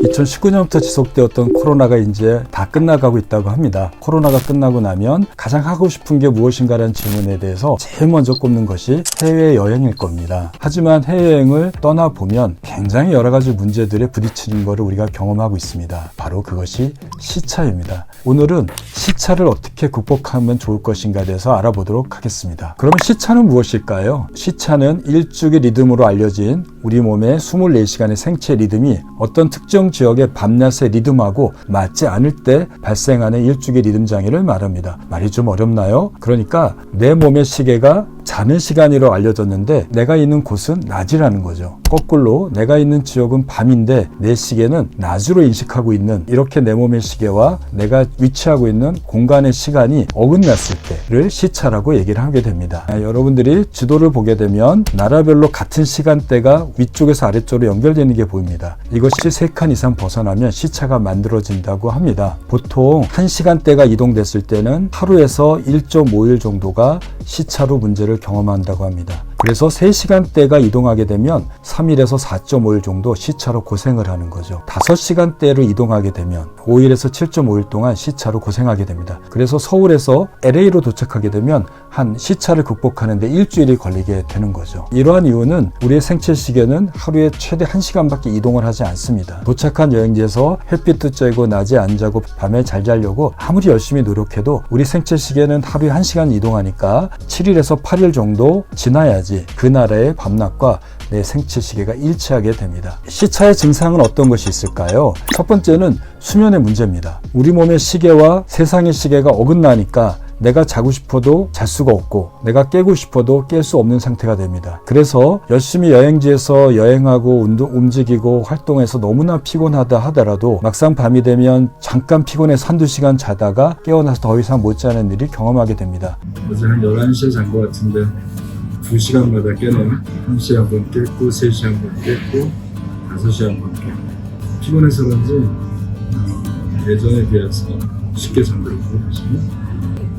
2019년부터 지속되었던 코로나가 이제 다 끝나가고 있다고 합니다. 코로나가 끝나고 나면 가장 하고 싶은 게 무엇인가라는 질문에 대해서 제일 먼저 꼽는 것이 해외여행일 겁니다. 하지만 해외여행을 떠나보면 굉장히 여러 가지 문제들에 부딪히는 것을 우리가 경험하고 있습니다. 바로 그것이 시차입니다. 오늘은 시차를 어떻게 극복하면 좋을 것인가에 대해서 알아보도록 하겠습니다. 그럼 시차는 무엇일까요? 시차는 일주기 리듬으로 알려진 우리 몸의 24시간의 생체 리듬이 어떤 특정 지역의 밤낮의 리듬하고 맞지 않을 때 발생하는 일주기 리듬 장애를 말합니다. 말이 좀 어렵나요? 그러니까 내 몸의 시계가 자는 시간으로 알려졌는데 내가 있는 곳은 낮이라는 거죠. 거꾸로 내가 있는 지역은 밤인데 내 시계는 낮으로 인식하고 있는, 이렇게 내 몸의 시계와 내가 위치하고 있는 공간의 시간이 어긋났을 때를 시차라고 얘기를 하게 됩니다. 여러분들이 지도를 보게 되면 나라별로 같은 시간대가 위쪽에서 아래쪽으로 연결되는 게 보입니다. 이것이 3칸 이상 벗어나면 시차가 만들어진다고 합니다. 보통 1시간대가 이동됐을 때는 하루에서 1.5일 정도가 시차로 문제를 경험한다고 합니다. 그래서 3시간대가 이동하게 되면 3일에서 4.5일 정도 시차로 고생을 하는 거죠. 5시간대로 이동하게 되면 5일에서 7.5일 동안 시차로 고생하게 됩니다. 그래서 서울에서 LA로 도착하게 되면 한 시차를 극복하는 데 일주일이 걸리게 되는 거죠. 이러한 이유는 우리의 생체 시계는 하루에 최대 1시간밖에 이동을 하지 않습니다. 도착한 여행지에서 햇빛도 쬐고 낮에 안 자고 밤에 잘 자려고 아무리 열심히 노력해도 우리 생체 시계는 하루에 1시간 이동하니까 7일에서 8일 정도 지나야지 그 나라의 밤낮과 내 생체 시계가 일치하게 됩니다. 시차의 증상은 어떤 것이 있을까요? 첫 번째는 수면의 문제입니다. 우리 몸의 시계와 세상의 시계가 어긋나니까 내가 자고 싶어도 잘 수가 없고 내가 깨고 싶어도 깰 수 없는 상태가 됩니다. 그래서 열심히 여행지에서 여행하고 움직이고 활동해서 너무나 피곤하다 하더라도 막상 밤이 되면 잠깐 피곤해서 한두 시간 자다가 깨어나서 더 이상 못 자는 일을 경험하게 됩니다. 어제 한 11시에 잔 것 같은데 2시간마다 깨네요. 1시에 한 번 깼고 3시에 한 번 깼고 5시에 한 번 깼고 피곤해서 그런지 예전에 비해서 쉽게 잠들었고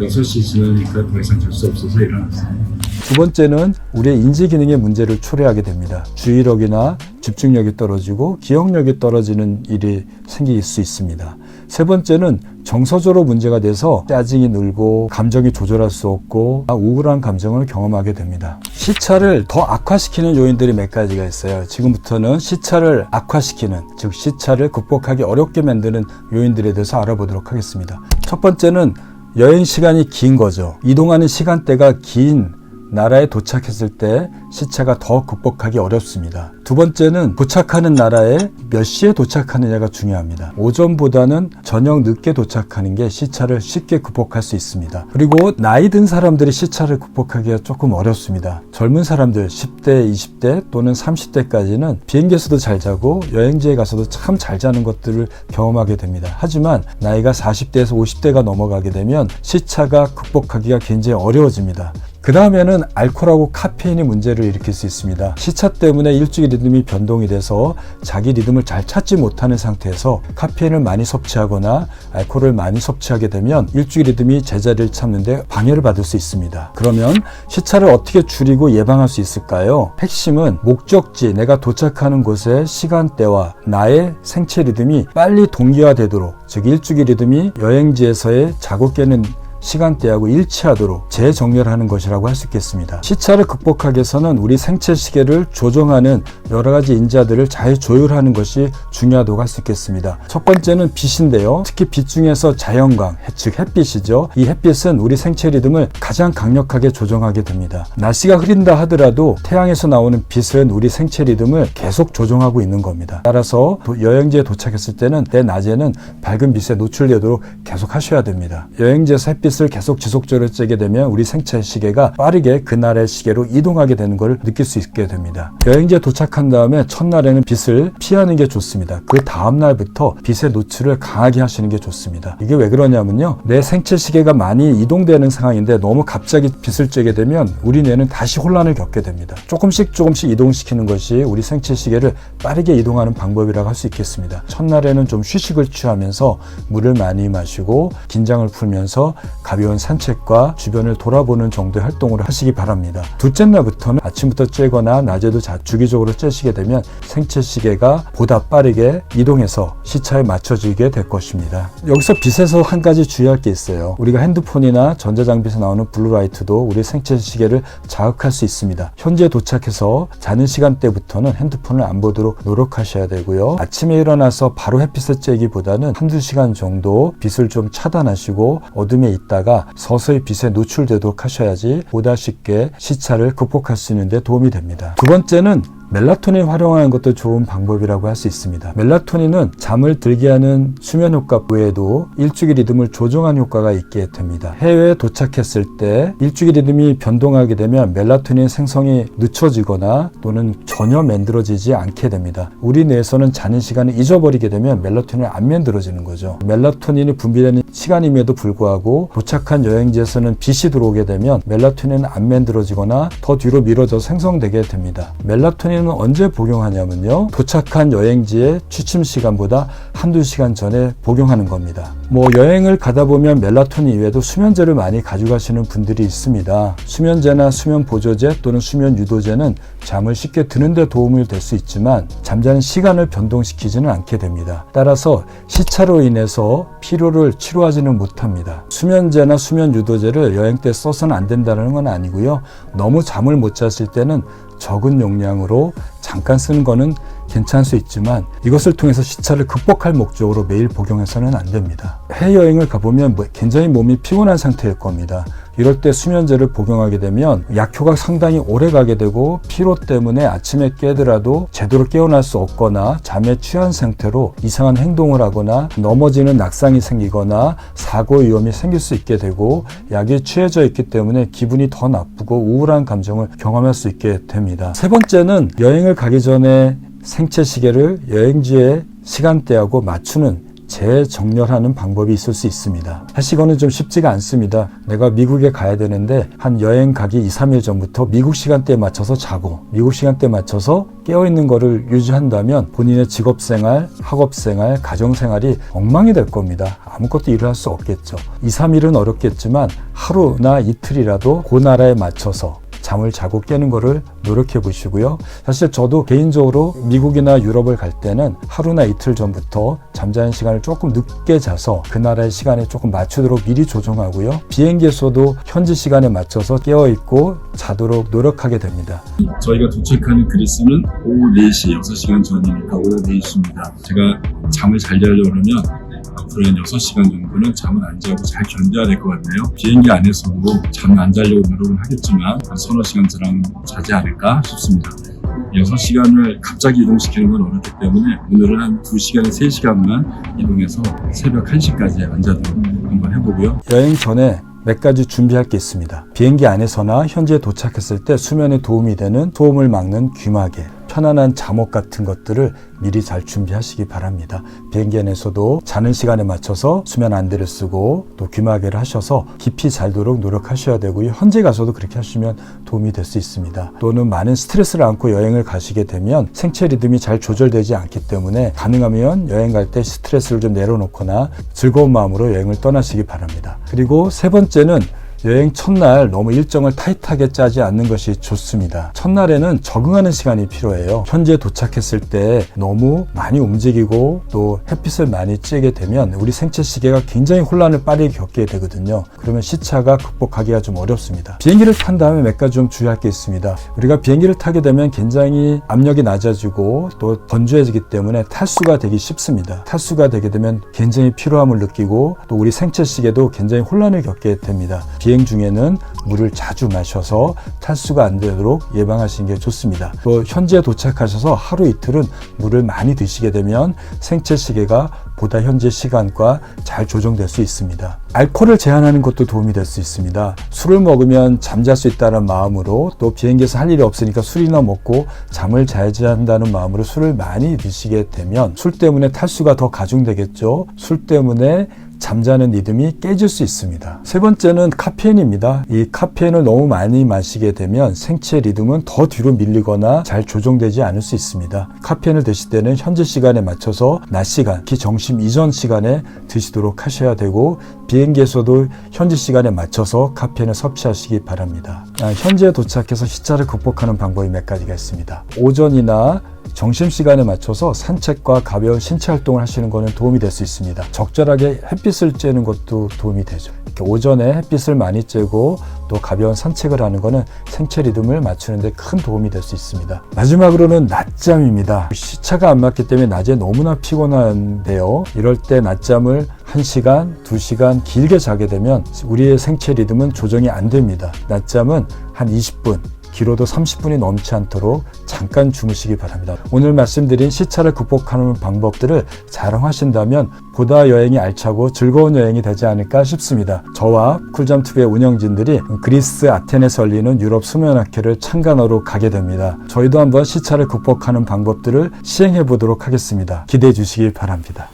6시 지나니까 더 이상 잘 수 없어서 일어났어요. 두 번째는 우리의 인지 기능의 문제를 초래하게 됩니다. 주의력이나 집중력이 떨어지고 기억력이 떨어지는 일이 생길 수 있습니다. 세 번째는 정서적으로 문제가 돼서 짜증이 늘고 감정이 조절할 수 없고 우울한 감정을 경험하게 됩니다. 시차를 더 악화시키는 요인들이 몇 가지가 있어요. 지금부터는 시차를 악화시키는, 즉 시차를 극복하기 어렵게 만드는 요인들에 대해서 알아보도록 하겠습니다. 첫 번째는 여행 시간이 긴 거죠. 이동하는 시간대가 긴 나라에 도착했을 때 시차가 더 극복하기 어렵습니다. 두 번째는 도착하는 나라에 몇 시에 도착하느냐가 중요합니다. 오전보다는 저녁 늦게 도착하는 게 시차를 쉽게 극복할 수 있습니다. 그리고 나이 든 사람들이 시차를 극복하기가 조금 어렵습니다. 젊은 사람들 10대, 20대 또는 30대까지는 비행기에서도 잘 자고 여행지에 가서도 참 잘 자는 것들을 경험하게 됩니다. 하지만 나이가 40대에서 50대가 넘어가게 되면 시차가 극복하기가 굉장히 어려워집니다. 그 다음에는 알코올하고 카페인이 문제를 일으킬 수 있습니다. 시차 때문에 일주기 리듬이 변동이 돼서 자기 리듬을 잘 찾지 못하는 상태에서 카페인을 많이 섭취하거나 알코올을 많이 섭취하게 되면 일주기 리듬이 제자리를 찾는데 방해를 받을 수 있습니다. 그러면 시차를 어떻게 줄이고 예방할 수 있을까요? 핵심은 목적지, 내가 도착하는 곳의 시간대와 나의 생체 리듬이 빨리 동기화되도록, 즉 일주기 리듬이 여행지에서의 자고 깨는 시간대하고 일치하도록 재정렬하는 것이라고 할 수 있겠습니다. 시차를 극복하기 위해서는 우리 생체 시계를 조정하는 여러 가지 인자들을 잘 조율하는 것이 중요하다고 할 수 있겠습니다. 첫 번째는 빛인데요. 특히 빛 중에서 자연광, 즉 햇빛이죠. 이 햇빛은 우리 생체 리듬을 가장 강력하게 조정하게 됩니다. 날씨가 흐린다 하더라도 태양에서 나오는 빛은 우리 생체 리듬을 계속 조정하고 있는 겁니다. 따라서 여행지에 도착했을 때는 내 낮에는 밝은 빛에 노출되도록 계속 하셔야 됩니다. 여행지에서 햇빛 을 계속 지속적으로 쬐게 되면 우리 생체 시계가 빠르게 그날의 시계로 이동하게 되는 것을 느낄 수 있게 됩니다. 여행지에 도착한 다음에 첫날에는 빛을 피하는 게 좋습니다. 그 다음날부터 빛의 노출을 강하게 하시는 게 좋습니다. 이게 왜 그러냐면요, 내 생체 시계가 많이 이동되는 상황인데 너무 갑자기 빛을 쬐게 되면 우리 뇌는 다시 혼란을 겪게 됩니다. 조금씩 이동시키는 것이 우리 생체 시계를 빠르게 이동하는 방법이라고 할 수 있겠습니다. 첫날에는 좀 휴식을 취하면서 물을 많이 마시고 긴장을 풀면서 가벼운 산책과 주변을 돌아보는 정도의 활동을 하시기 바랍니다. 둘째 날부터는 아침부터 쬐거나 낮에도 주기적으로 쬐시게 되면 생체시계가 보다 빠르게 이동해서 시차에 맞춰지게 될 것입니다. 여기서 빛에서 한 가지 주의할 게 있어요. 우리가 핸드폰이나 전자장비에서 나오는 블루라이트도 우리 생체시계를 자극할 수 있습니다. 현재 도착해서 자는 시간대부터는 핸드폰을 안 보도록 노력하셔야 되고요. 아침에 일어나서 바로 햇빛을 쬐기보다는 한두 시간 정도 빛을 좀 차단하시고 어둠에 있다가 서서히 빛에 노출되도록 하셔야지 보다 쉽게 시차를 극복할 수 있는 데 도움이 됩니다. 두 번째는 멜라토닌 활용하는 것도 좋은 방법이라고 할 수 있습니다. 멜라토닌은 잠을 들게 하는 수면 효과 외에도 일주기 리듬을 조정하는 효과가 있게 됩니다. 해외에 도착했을 때 일주기 리듬이 변동하게 되면 멜라토닌 생성이 늦춰지거나 또는 전혀 만들어지지 않게 됩니다. 우리 뇌에서는 자는 시간을 잊어버리게 되면 멜라토닌이 안 만들어지는 거죠. 멜라토닌이 분비되는 시간임에도 불구하고 도착한 여행지에서는 빛이 들어오게 되면 멜라토닌은 안 만들어지거나 더 뒤로 미뤄져 생성되게 됩니다. 멜라토닌 언제 복용하냐면요, 도착한 여행지의 취침 시간보다 한두 시간 전에 복용하는 겁니다. 여행을 가다 보면 멜라토닌 이외에도 수면제를 많이 가져가시는 분들이 있습니다. 수면제나 수면 보조제 또는 수면 유도제는 잠을 쉽게 드는 데 도움이 될 수 있지만 잠자는 시간을 변동시키지는 않게 됩니다. 따라서 시차로 인해서 피로를 치료하지는 못합니다. 수면제나 수면 유도제를 여행 때 써서는 안 된다는 건 아니고요. 너무 잠을 못 잤을 때는 적은 용량으로 잠깐 쓰는 거는 괜찮을 수 있지만 이것을 통해서 시차를 극복할 목적으로 매일 복용해서는 안 됩니다. 해외여행을 가보면 굉장히 몸이 피곤한 상태일 겁니다. 이럴 때 수면제를 복용하게 되면 약효가 상당히 오래 가게 되고 피로 때문에 아침에 깨더라도 제대로 깨어날 수 없거나 잠에 취한 상태로 이상한 행동을 하거나 넘어지는 낙상이 생기거나 사고 위험이 생길 수 있게 되고 약이 취해져 있기 때문에 기분이 더 나쁘고 우울한 감정을 경험할 수 있게 됩니다. 세 번째는 여행을 가기 전에 생체시계를 여행지의 시간대하고 맞추는 재정렬하는 방법이 있을 수 있습니다. 사실 이거는 좀 쉽지가 않습니다. 내가 미국에 가야 되는데 한 여행 가기 2, 3일 전부터 미국 시간대에 맞춰서 자고 미국 시간대에 맞춰서 깨어있는 거를 유지한다면 본인의 직업생활, 학업생활, 가정생활이 엉망이 될 겁니다. 아무것도 일을 할 수 없겠죠. 2, 3일은 어렵겠지만 하루나 이틀이라도 그 나라에 맞춰서 잠을 자고 깨는 거를 노력해 보시고요. 사실 저도 개인적으로 미국이나 유럽을 갈 때는 하루나 이틀 전부터 잠자는 시간을 조금 늦게 자서 그 나라의 시간에 조금 맞추도록 미리 조정하고요. 비행기에서도 현지 시간에 맞춰서 깨어있고 자도록 노력하게 됩니다. 저희가 도착하는 그리스는 오후 4시, 6시간 전이니까 오후 4시입니다. 제가 잠을 잘 자려고 그러면 앞으로 한 6시간 정도는 잠을 안 자고 잘 견뎌야 될 것 같네요. 비행기 안에서도 잠 안 자려고 노력을 하겠지만 한 서너 시간 저랑 자지 않을까 싶습니다. 6시간을 갑자기 이동시키는 건 어렵기 때문에 오늘은 한 2시간, 3시간만 이동해서 새벽 1시까지 안 자도록 한번 해보고요. 여행 전에 몇 가지 준비할 게 있습니다. 비행기 안에서나 현지에 도착했을 때 수면에 도움이 되는 소음을 막는 귀마개, 편안한 잠옷 같은 것들을 미리 잘 준비하시기 바랍니다. 비행기 안에서도 자는 시간에 맞춰서 수면 안대를 쓰고 또 귀마개를 하셔서 깊이 잘도록 노력하셔야 되고요. 현지 가서도 그렇게 하시면 도움이 될 수 있습니다. 또는 많은 스트레스를 안고 여행을 가시게 되면 생체 리듬이 잘 조절되지 않기 때문에 가능하면 여행 갈 때 스트레스를 좀 내려놓거나 즐거운 마음으로 여행을 떠나시기 바랍니다. 그리고 세 번째는 여행 첫날 너무 일정을 타이트하게 짜지 않는 것이 좋습니다. 첫날에는 적응하는 시간이 필요해요. 현지에 도착했을 때 너무 많이 움직이고 또 햇빛을 많이 쬐게 되면 우리 생체 시계가 굉장히 혼란을 빠르게 겪게 되거든요. 그러면 시차가 극복하기가 좀 어렵습니다. 비행기를 탄 다음에 몇 가지 좀 주의할 게 있습니다. 우리가 비행기를 타게 되면 굉장히 압력이 낮아지고 또 건조해지기 때문에 탈수가 되기 쉽습니다. 탈수가 되게 되면 굉장히 피로함을 느끼고 또 우리 생체 시계도 굉장히 혼란을 겪게 됩니다. 비행 중에는 물을 자주 마셔서 탈수가 안 되도록 예방하시는 게 좋습니다. 또 현지에 도착하셔서 하루 이틀은 물을 많이 드시게 되면 생체 시계가 보다 현재 시간과 잘 조정될 수 있습니다. 알코올을 제한하는 것도 도움이 될 수 있습니다. 술을 먹으면 잠잘 수 있다는 마음으로 또 비행기에서 할 일이 없으니까 술이나 먹고 잠을 잘 잔다는 마음으로 술을 많이 드시게 되면 술 때문에 탈수가 더 가중되겠죠. 술 때문에 잠자는 리듬이 깨질 수 있습니다. 세 번째는 카페인입니다. 이 카페인을 너무 많이 마시게 되면 생체 리듬은 더 뒤로 밀리거나 잘 조정되지 않을 수 있습니다. 카페인을 드실 때는 현지 시간에 맞춰서 낮 시간, 특히 점심 이전 시간에 드시도록 하셔야 되고, 비행기에서도 현지 시간에 맞춰서 카페인을 섭취하시기 바랍니다. 현지에 도착해서 시차를 극복하는 방법이 몇 가지가 있습니다. 오전이나 점심시간에 맞춰서 산책과 가벼운 신체 활동을 하시는 것은 도움이 될 수 있습니다. 적절하게 햇빛을 쬐는 것도 도움이 되죠. 이렇게 오전에 햇빛을 많이 쬐고 또 가벼운 산책을 하는 것은 생체 리듬을 맞추는 데 큰 도움이 될 수 있습니다. 마지막으로는 낮잠입니다. 시차가 안 맞기 때문에 낮에 너무나 피곤한데요. 이럴 때 낮잠을 1시간, 2시간 길게 자게 되면 우리의 생체 리듬은 조정이 안 됩니다. 낮잠은 한 20분, 길어도 30분이 넘지 않도록 잠깐 주무시기 바랍니다. 오늘 말씀드린 시차를 극복하는 방법들을 잘 활용하신다면 보다 여행이 알차고 즐거운 여행이 되지 않을까 싶습니다. 저와 쿨잠TV의 운영진들이 그리스 아테네에서 열리는 유럽 수면학회를 참관하러 가게 됩니다. 저희도 한번 시차를 극복하는 방법들을 시행해 보도록 하겠습니다. 기대해 주시기 바랍니다.